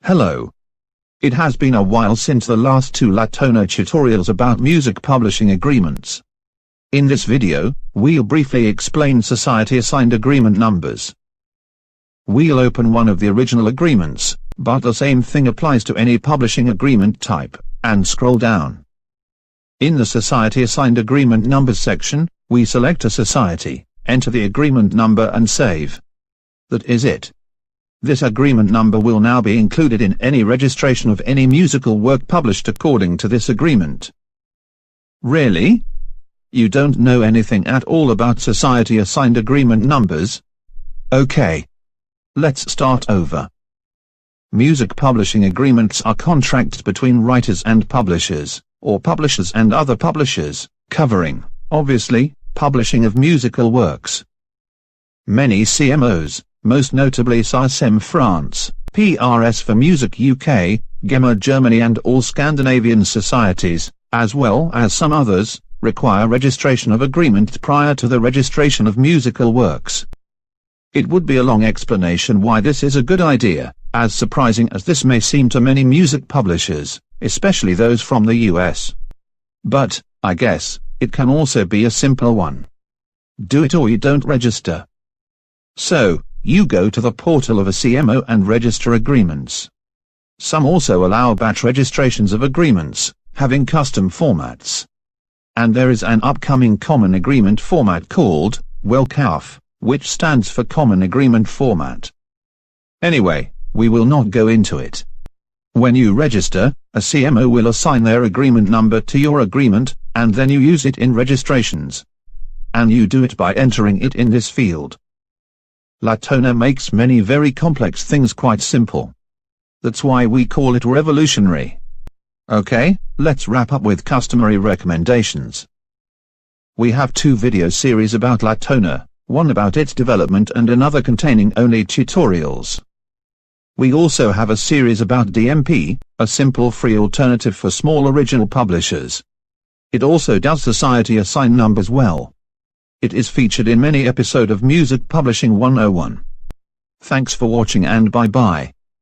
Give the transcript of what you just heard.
Hello. It has been a while since the last two Latona tutorials about music publishing agreements. In this video, we'll briefly explain society-assigned agreement numbers. We'll open one of the original agreements, but the same thing applies to any publishing agreement type, and scroll down. In the Society-Assigned Agreement Numbers section, we select a society, enter the agreement number and save. That is it. This agreement number will now be included in any registration of any musical work published according to this agreement. Really? You don't know anything at all about society-assigned agreement numbers? Okay. Let's start over. Music publishing agreements are contracts between writers and publishers, or publishers and other publishers, covering, obviously, publishing of musical works. Many CMOs, most notably SACEM France, PRS for Music UK, GEMA Germany and all Scandinavian societies, as well as some others, require registration of agreement prior to the registration of musical works. It would be a long explanation why this is a good idea, as surprising as this may seem to many music publishers, especially those from the US. But, I guess, it can also be a simple one. Do it or you don't register. So, you go to the portal of a CMO and register agreements. Some also allow batch registrations of agreements, having custom formats. And there is an upcoming common agreement format called, CAF, which stands for Common Agreement Format. Anyway, we will not go into it. When you register, a CMO will assign their agreement number to your agreement, and then you use it in registrations. And you do it by entering it in this field. Latona makes many very complex things quite simple. That's why we call it revolutionary. Okay, let's wrap up with customary recommendations. We have two video series about Latona, one about its development and another containing only tutorials. We also have a series about DMP, a simple free alternative for small original publishers. It also does society-assigned numbers well. It is featured in many episodes of Music Publishing 101. Thanks for watching and bye-bye.